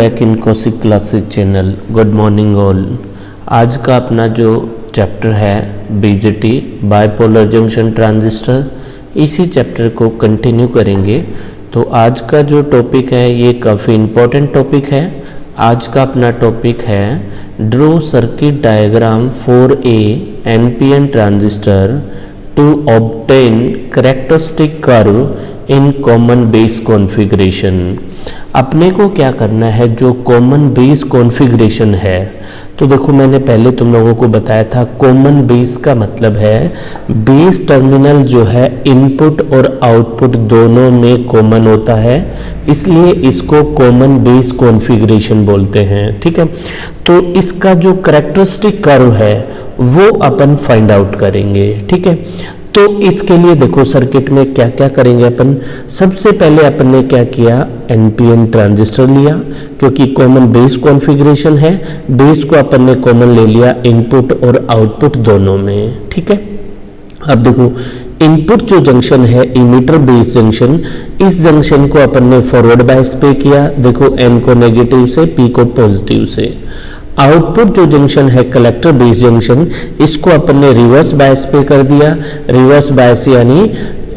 Back in Kaushik classes channel. Good morning all. आज का अपना जो चैप्टर है बीजेटी बाइपोलर जंक्शन ट्रांजिस्टर, इसी चैप्टर को कंटिन्यू करेंगे। तो आज का जो टॉपिक है ये काफ़ी इम्पोर्टेंट टॉपिक है। आज का अपना टॉपिक है draw circuit diagram for a NPN transistor to obtain characteristic curve in common base configuration. अपने को क्या करना है, जो कॉमन बेस कॉन्फ़िगरेशन है, तो देखो मैंने पहले तुम लोगों को बताया था कॉमन बेस का मतलब है बेस टर्मिनल जो है इनपुट और आउटपुट दोनों में कॉमन होता है, इसलिए इसको कॉमन बेस कॉन्फ़िगरेशन बोलते हैं। ठीक है, तो इसका जो कैरेक्टरिस्टिक कर्व है वो अपन फाइंड आउट करेंगे। ठीक है, तो इसके लिए देखो सर्किट में क्या क्या करेंगे अपन। सबसे पहले अपन ने क्या किया, एनपीएन ट्रांजिस्टर लिया, क्योंकि कॉमन बेस कॉन्फ़िगरेशन है, बेस को अपन ने कॉमन ले लिया इनपुट और आउटपुट दोनों में। ठीक है, अब देखो इनपुट जो जंक्शन है इमीटर बेस जंक्शन, इस जंक्शन को अपन ने फॉरवर्ड बायस पे किया, देखो एन को नेगेटिव से पी को पॉजिटिव से। आउटपुट जो जंक्शन है कलेक्टर बेस जंक्शन, इसको अपन ने रिवर्स बायस पे कर दिया। रिवर्स बायस यानी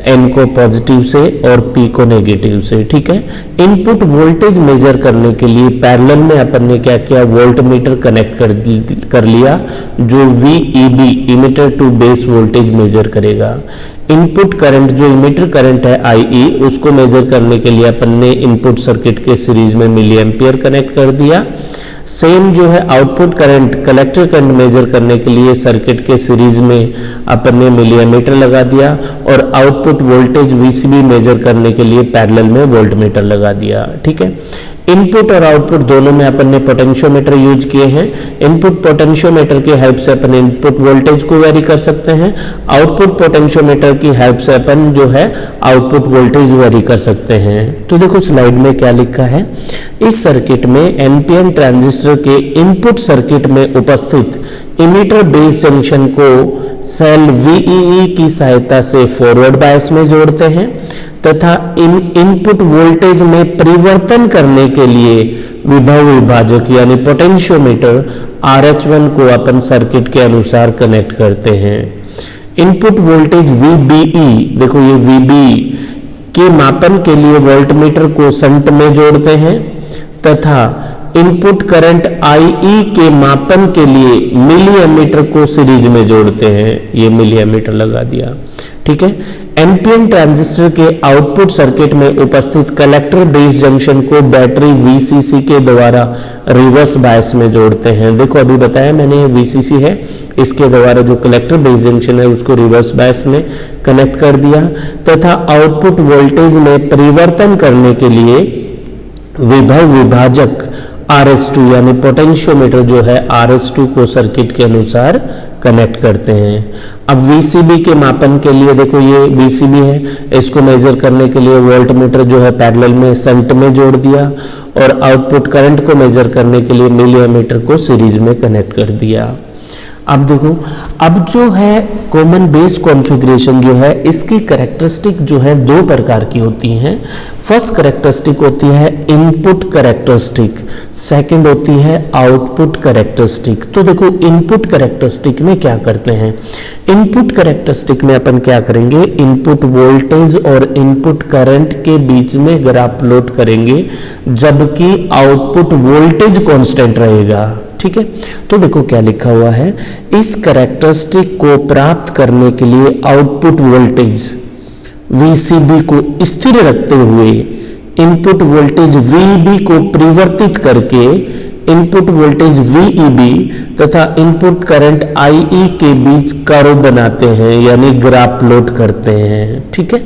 एन को पॉजिटिव से और पी को नेगेटिव से। ठीक है, इनपुट वोल्टेज मेजर करने के लिए पैरेलल में अपन ने क्या किया, वोल्ट मीटर कनेक्ट कर लिया, जो VEB emitter to base voltage measure करेगा। इनपुट करंट जो इमीटर करंट है IE, उसको मेजर करने के लिए अपन ने इनपुट सर्किट के सीरीज में मिली एम्पियर कनेक्ट कर दिया। सेम जो है output current collector current measure करने के लिए सर्किट के सीरीज में अपन ने मिली एमीटर लगा दिया, और आउटपुट वोल्टेज VCB मेजर करने के लिए पैरेलल में वोल्ट मीटर लगा दिया। ठीक है, इनपुट और आउटपुट दोनों में अपन ने पोटेंशियोमीटर यूज किए हैं। इनपुट पोटेंशियोमीटर की हेल्प से अपन इनपुट वोल्टेज को वेरी कर सकते हैं, आउटपुट पोटेंशियोमीटर की हेल्प से अपन जो है आउटपुट वोल्टेज वेरी कर सकते हैं। तो देखो स्लाइड में क्या लिखा है, इस सर्किट में एनपीएन ट्रांजिस्टर के इनपुट सर्किट में उपस्थित इमीटर बेस जंक्शन को सेल VEE की सहायता से फॉरवर्ड बायस में जोड़ते हैं, तथा इनपुट वोल्टेज में परिवर्तन करने के लिए विभव विभाजक यानी पोटेंशियोमीटर RH1 को अपन सर्किट के अनुसार कनेक्ट करते हैं। इनपुट वोल्टेज VBE, देखो ये VB के मापन के लिए वोल्टमीटर को शंट में जोड़ते हैं, तथा इनपुट करंट IE के मापन के लिए मिली एमीटर को सीरीज में जोड़ते हैं। ये मिली एमीटर लगा दिया। ठीक है, एनपीएन ट्रांजिस्टर के आउटपुट सर्किट में उपस्थित कलेक्टर बेस जंक्शन को बैटरी VCC के द्वारा रिवर्स बायस में जोड़ते हैं। देखो अभी बताया मैंने, ये VCC है, इसके द्वारा जो कलेक्टर बेस जंक्शन है उसको रिवर्स बायस में कनेक्ट कर दिया, तथा आउटपुट वोल्टेज में परिवर्तन करने के लिए विभव विभाजक RH2 यानी पोटेंशियोमीटर जो है RH2 को सर्किट के अनुसार कनेक्ट करते हैं। अब VCB के मापन के लिए देखो ये VCB है, इसको मेजर करने के लिए वोल्ट मीटर जो है पैरेलल में शंट में जोड़ दिया, और आउटपुट करंट को मेजर करने के लिए मिली एमीटर को सीरीज में कनेक्ट कर दिया। अब देखो, अब जो है कॉमन बेस कॉन्फ़िगरेशन जो है, इसकी कैरेक्टरिस्टिक जो है दो प्रकार की होती हैं। फर्स्ट कैरेक्टरिस्टिक होती है इनपुट कैरेक्टरिस्टिक, सेकंड होती है आउटपुट कैरेक्टरिस्टिक। तो देखो इनपुट कैरेक्टरिस्टिक में क्या करते हैं, इनपुट कैरेक्टरिस्टिक में अपन क्या करेंगे, इनपुट वोल्टेज और इनपुट करंट के बीच में ग्राफ प्लॉट करेंगे, जबकि आउटपुट वोल्टेज कांस्टेंट रहेगा। ठीक है, तो देखो क्या लिखा हुआ है, इस कैरेक्टरिस्टिक को प्राप्त करने के लिए आउटपुट वोल्टेज VCB को स्थिर रखते हुए इनपुट वोल्टेज VEB को परिवर्तित करके इनपुट वोल्टेज VEB तथा इनपुट करंट IE के बीच कर्व बनाते हैं, यानी ग्राफ प्लॉट करते हैं। ठीक है,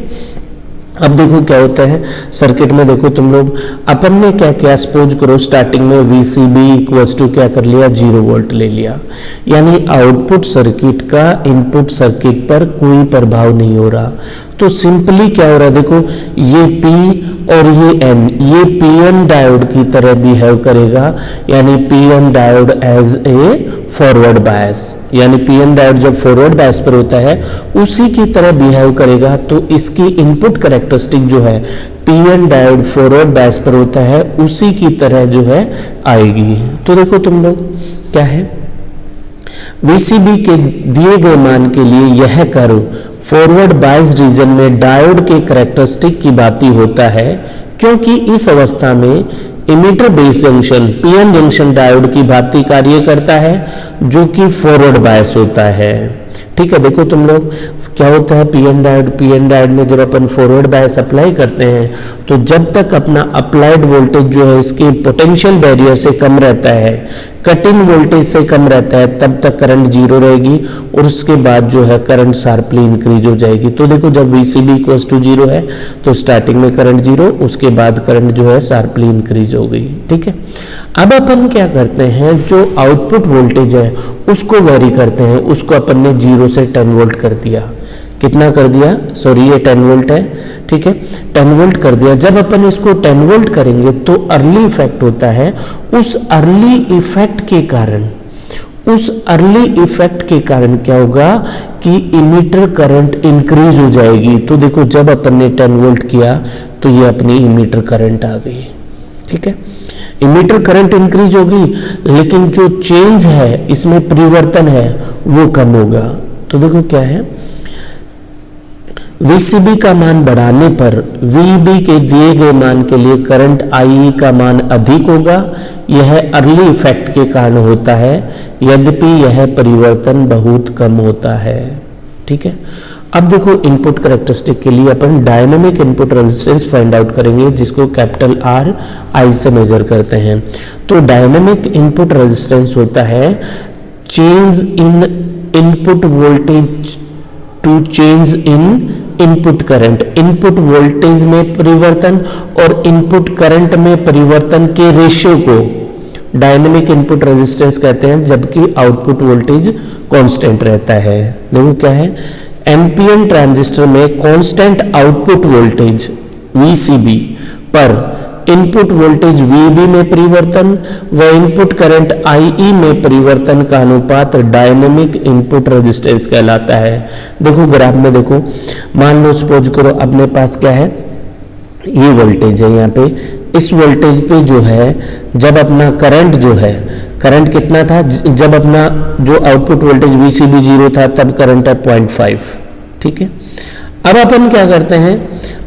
अब देखो क्या होता है सर्किट में, देखो तुम लोग अपन ने क्या किया, सपोज करो स्टार्टिंग में VCB इक्वल्स टू क्या कर लिया, 0 वोल्ट ले लिया, यानी आउटपुट सर्किट का इनपुट सर्किट पर कोई प्रभाव नहीं हो रहा। तो सिंपली क्या हो रहा है, देखो ये P और ये N, ये PN डायोड की तरह बिहेव करेगा, यानी PN diode as a forward bias, यानी PN डायोड जब फॉरवर्ड बायस पर होता है उसी की तरह बिहेव करेगा। तो इसकी इनपुट कैरेक्टरिस्टिक जो है P N diode forward bias पर होता है उसी की तरह जो है आएगी। तो देखो तुम लोग क्या है, VCB के दिए गए मान के लिए यह कर्व फॉरवर्ड बायस रीजन में डायोड के कैरेक्टरिस्टिक की भांति होता है, क्योंकि इस अवस्था में emitter base junction PN junction diode की भांति कार्य करता है जो कि फॉरवर्ड बायस होता है। ठीक है, देखो तुम लोग क्या होता है, पीएन डायोड में जब अपन फॉरवर्ड बायस अप्लाई करते हैं तो जब तक अपना अप्लाइड वोल्टेज जो है इसके पोटेंशियल बैरियर से कम रहता है, कट इन वोल्टेज से कम रहता है, तब तक करंट जीरो रहेगी और उसके बाद जो है करंट शार्पली इंक्रीज हो जाएगी। तो देखो जब VCB इक्वल्स टू जीरो है तो स्टार्टिंग में करंट जीरो, उसके बाद करंट जो है शार्पली इंक्रीज हो गई। ठीक है, अब अपन क्या करते हैं, जो आउटपुट वोल्टेज है उसको वेरी करते हैं, उसको अपन ने 0 से 10 वोल्ट कर दिया। कितना कर दिया, सॉरी ये 10 वोल्ट है, ठीक है 10 वोल्ट कर दिया। जब अपन इसको 10 वोल्ट करेंगे तो अर्ली इफेक्ट होता है, उस अर्ली इफेक्ट के कारण क्या होगा कि इमीटर करंट इंक्रीज हो जाएगी। तो देखो जब अपन ने 10 वोल्ट किया तो ये अपनी इमीटर करंट आ गई। ठीक है, इमीटर करंट इंक्रीज होगी लेकिन जो चेंज है इसमें परिवर्तन है वो कम होगा। तो देखो क्या है, VCB का मान बढ़ाने पर VEB के दिए गए मान के लिए करंट IE का मान अधिक होगा। यह अर्ली इफेक्ट के कारण होता है, यद्यपि यह परिवर्तन बहुत कम होता है। ठीक है, अब देखो इनपुट कैरेक्टरिस्टिक के लिए अपन dynamic input resistance find out करेंगे, जिसको कैपिटल RI से मेजर करते हैं। तो डायनेमिक इनपुट रेजिस्टेंस होता है change in input voltage to change in input current, input voltage में परिवर्तन और इनपुट करंट में परिवर्तन के रेशियो को डायनेमिक इनपुट रेजिस्टेंस कहते हैं, जबकि आउटपुट वोल्टेज कांस्टेंट रहता है। देखो क्या है, एनपीएन ट्रांजिस्टर में कांस्टेंट आउटपुट वोल्टेज VCB पर इनपुट वोल्टेज VEB में परिवर्तन व इनपुट करंट IE में परिवर्तन का अनुपात डायनेमिक इनपुट रेजिस्टेंस कहलाता है। देखो ग्राफ में देखो, मान लो सपोज करो अपने पास क्या है, ये वोल्टेज है, यहाँ पे इस वोल्टेज पे जो है जब अपना करंट जो है, करंट कितना था, जब अपना जो आउटपुट वोल्टेज VCB 0 था तब करंट है 0.5। ठीक है, अब अपन क्या करते हैं,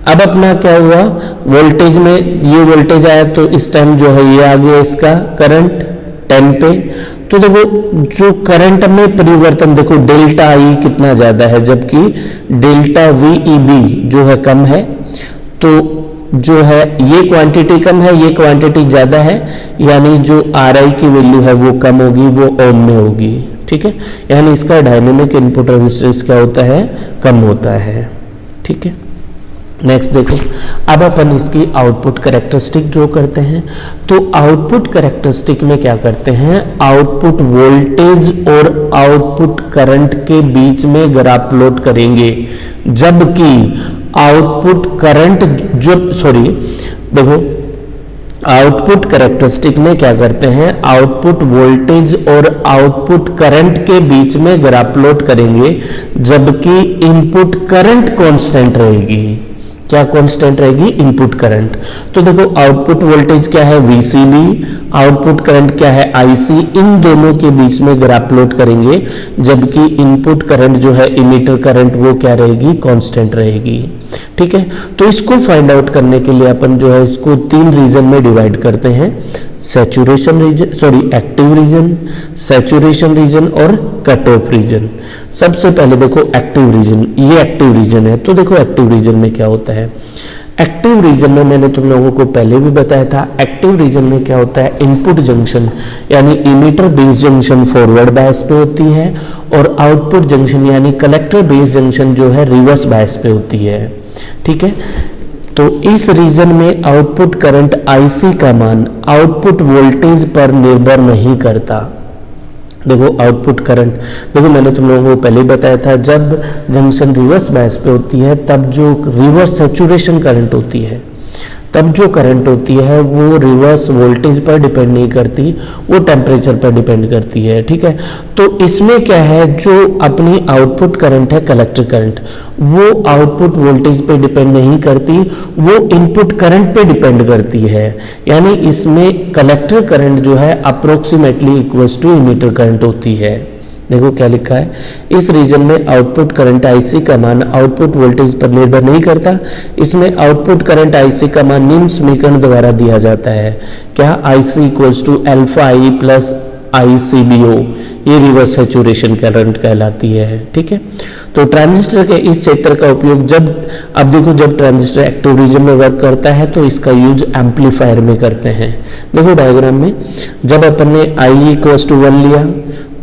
अब अपना क्या हुआ, वोल्टेज में ये वोल्टेज आया तो इस टाइम जो है ये आ गया इसका करंट 10 पे। तो देखो जो करंट में परिवर्तन, देखो डेल्टा I कितना ज्यादा है जबकि डेल्टा VEB जो है कम है। तो जो है ये क्वांटिटी कम है, ये क्वांटिटी ज्यादा है, यानी जो RI की वैल्यू है वो कम होगी, वो ओम में होगी। ठीक है, यानी इसका डायनेमिक इनपुट रेजिस्टेंस क्या होता है, कम होता है। ठीक है, नेक्स्ट देखो, अब अपन इसकी आउटपुट कैरेक्टरिस्टिक ड्रॉ करते हैं। तो आउटपुट कैरेक्टरिस्टिक में क्या करते हैं, आउटपुट वोल्टेज और आउटपुट करंट के बीच में ग्राफ प्लॉट करेंगे, जबकि आउटपुट करंट देखो आउटपुट कैरेक्टरिस्टिक में क्या करते हैं, आउटपुट वोल्टेज और आउटपुट करंट के बीच में ग्राफ प्लॉट करेंगे, जबकि इनपुट करंट कांस्टेंट रहेगी। क्या कांस्टेंट रहेगी, इनपुट करंट। तो देखो आउटपुट वोल्टेज क्या है VCB, आउटपुट करंट क्या है IC, इन दोनों के बीच में ग्राफ प्लॉट करेंगे, जबकि इनपुट करंट जो है इमीटर करंट वो क्या रहेगी, कांस्टेंट रहेगी। ठीक है, तो इसको फाइंड आउट करने के लिए अपन जो है इसको 3 रीजन में डिवाइड करते हैं, saturation region, active region, saturation region और कट ऑफ रीजन। सबसे पहले देखो एक्टिव रीजन, ये एक्टिव रीजन है। तो देखो एक्टिव रीजन में क्या होता है, एक्टिव रीजन में मैंने तुम लोगों को पहले भी बताया था, एक्टिव रीजन में क्या होता है, इनपुट जंक्शन यानी emitter base junction forward bias पे होती है और आउटपुट जंक्शन यानी कलेक्टर बेस जंक्शन जो है रिवर्स बायस पे होती है। ठीक है, तो इस रीजन में आउटपुट करंट IC का मान आउटपुट वोल्टेज पर निर्भर नहीं करता। देखो आउटपुट करंट, देखो मैंने तुम लोगों को पहले बताया था, जब जंक्शन रिवर्स बायस पे होती है तब जो रिवर्स सैचुरेशन करंट होती है, तब जो करंट होती है वो रिवर्स वोल्टेज पर डिपेंड नहीं करती, वो टेम्परेचर पर डिपेंड करती है। ठीक है, तो इसमें क्या है, जो अपनी आउटपुट करंट है कलेक्टर करंट, वो आउटपुट वोल्टेज पे डिपेंड नहीं करती, वो इनपुट करंट पे डिपेंड करती है। यानी इसमें कलेक्टर करंट जो है approximately equals to emitter current होती है। देखो क्या लिखा है, इस रीजन में आउटपुट करंट आईसी का मान आउटपुट वोल्टेज पर निर्भर नहीं करता। इसमें आउटपुट करंट आईसी का मान निम्न समीकरण द्वारा दिया जाता है। क्या, IC equals to alpha I plus ICBO, ये रिवर्स सैचुरेशन करंट कहलाती है। ठीक है, तो ट्रांजिस्टर के इस क्षेत्र का उपयोग अब देखो जब ट्रांजिस्टर एक्टिव रीजन में वर्क करता है तो इसका यूज एम्पलीफायर में करते हैं। देखो डायग्राम में, जब अपन ने I इक्वल्स टू 1 लिया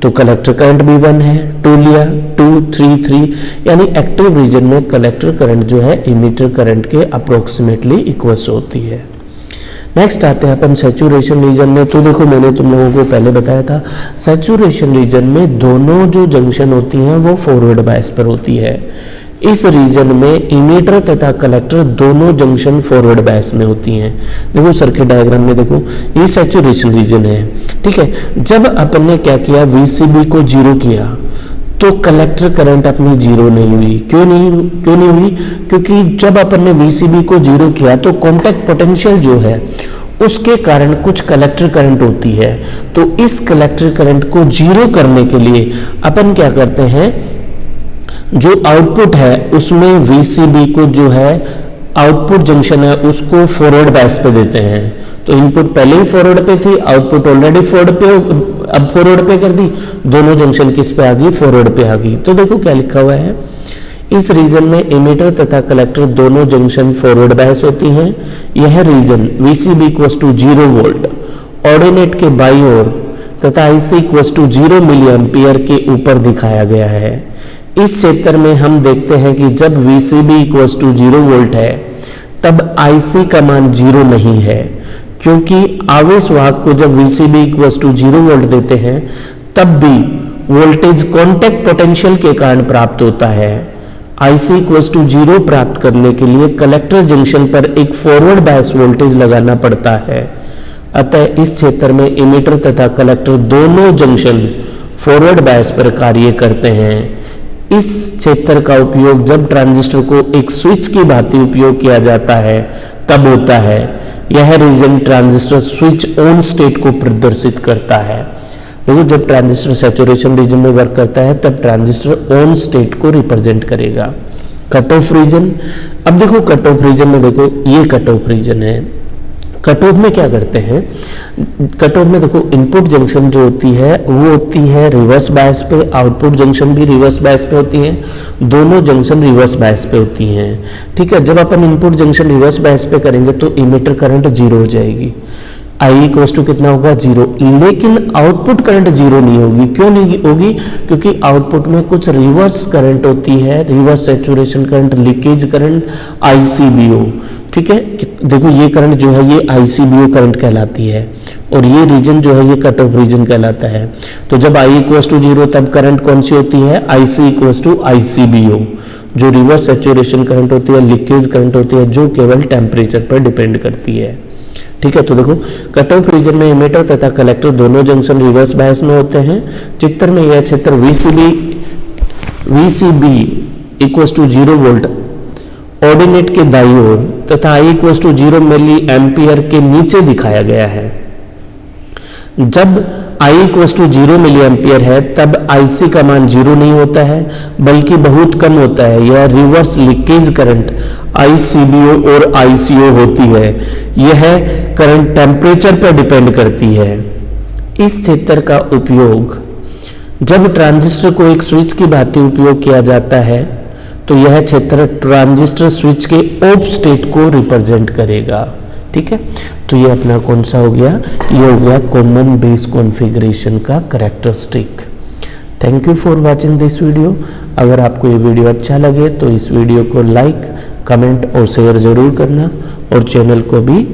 तो कलेक्टर करंट भी 1 है, 2 लिया 2 3 3, यानी एक्टिव रीजन में कलेक्टर करंट जो है इमीटर करंट के अप्रोक्सीमेटली इक्वल्स होती है। नेक्स्ट आते हैं अपन सैचुरेशन रीजन में। तो देखो मैंने तुम लोगों को पहले बताया था, सैचुरेशन रीजन में दोनों जो जंक्शन होती हैं वो फॉरवर्ड बायस पर होती है। इस रीजन में इमीटर तथा कलेक्टर दोनों जंक्शन फॉरवर्ड बायस में होती हैं। देखो सर्किट डायग्राम में देखो, ये सैचुरेशन रीजन है। ठीक है, जब अपन ने क्या किया, VCB को 0 किया तो कलेक्टर करंट अपनी 0 नहीं हुई। क्यों नहीं हुई? क्योंकि जब अपन ने VCB को 0 किया तो कॉन्टैक्ट पोटेंशियल जो है उसके कारण कुछ कलेक्टर करंट होती है। तो इस कलेक्टर करंट को 0 करने के लिए अपन क्या करते हैं, जो आउटपुट है उसमें VCB को जो है आउटपुट जंक्शन है उसको फॉरवर्ड बायस पे देते हैं। तो इनपुट पहले ही फॉरवर्ड पे थी, आउटपुट ऑलरेडी फॉरवर्ड पे, अब फॉरवर्ड पे कर दी, दोनों जंक्शन किस पे आ गई, फॉरवर्ड पे आ गई। तो देखो क्या लिखा हुआ है, इस रीजन में इमीटर तथा कलेक्टर दोनों जंक्शन फॉरवर्ड बायस होती हैं। यह region VCB equals to 0 volt ordinate के बाईं ओर तथा IC equals to 0 milliampere के ऊपर दिखाया गया है। इस क्षेत्र में हम देखते हैं कि जब VCB इक्वल्स टू 0 वोल्ट है तब IC का मान 0 नहीं है, क्योंकि आवेश वाहक को जब VCB इक्वल्स टू 0 वोल्ट देते हैं तब भी वोल्टेज कॉन्टैक्ट पोटेंशियल के कारण प्राप्त होता है। IC इक्वल्स टू 0 प्राप्त करने के लिए कलेक्टर जंक्शन पर एक फॉरवर्ड बायस वोल्टेज लगाना पड़ता है। अतः इस क्षेत्र में इमीटर तथा कलेक्टर दोनों जंक्शन फॉरवर्ड बायस पर कार्य करते हैं। इस क्षेत्र का उपयोग जब ट्रांजिस्टर को एक स्विच की भांति उपयोग किया जाता है तब होता है। यह region transistor switch on state को प्रदर्शित करता है। देखो जब ट्रांजिस्टर सैचुरेशन रीजन में वर्क करता है तब ट्रांजिस्टर ऑन स्टेट को रिप्रेजेंट करेगा। कट ऑफ रीजन, अब देखो कट ऑफ रीजन में देखो ये कट ऑफ रीजन है। कट ऑफ में क्या करते हैं, कट ऑफ में देखो इनपुट जंक्शन जो होती है वो होती है रिवर्स बायस पे, आउटपुट जंक्शन भी रिवर्स बायस पे होती हैं, दोनों जंक्शन रिवर्स बायस पे होती हैं। ठीक है, जब अपन इनपुट जंक्शन रिवर्स बायस पे करेंगे तो इमीटर करंट 0 हो जाएगी, I इक्वल्स टू कितना होगा 0, लेकिन आउटपुट करंट 0 नहीं होगी। क्यों नहीं होगी? क्योंकि आउटपुट में कुछ रिवर्स करंट होती है, reverse saturation current, leakage current, ICBO। ठीक है, देखो ये करंट जो है ये ICBO करंट कहलाती है और ये रीजन जो है ये कट ऑफ रीजन कहलाता है। तो जब I इक्वल्स टू 0 तब करंट कौन सी होती है, IC इक्वल्स टू ICBO, जो रिवर्स सैचुरेशन करंट होती है, लीकेज करंट होती है, जो केवल टेम्परेचर पर डिपेंड करती है। ठीक है, तो देखो कट ऑफ रीजन में इमीटर तथा कलेक्टर दोनों जंक्शन रिवर्स बायस में होते हैं। चित्र में यह क्षेत्र VCB equals to 0 volt ordinate के दाईं ओर तथा I equals to 0 milliampere के नीचे दिखाया गया है। जब I equals to 0 milliampere है तब IC का मान 0 नहीं होता है बल्कि बहुत कम होता है। यह रिवर्स लीकेज करंट ICBO और ICO होती है। यह करंट टेम्परेचर पर डिपेंड करती है। इस क्षेत्र का उपयोग जब ट्रांजिस्टर को एक स्विच की भांति उपयोग किया जाता है तो यह क्षेत्र ट्रांजिस्टर स्विच के ऑफ स्टेट को रिप्रेजेंट करेगा। ठीक है, तो ये अपना कौन सा हो गया, ये हो गया कॉमन बेस कॉन्फ़िगरेशन का characteristic. Thank you for watching this video. अगर आपको ये वीडियो अच्छा लगे तो इस वीडियो को लाइक, कमेंट और शेयर जरूर करना और चैनल को भी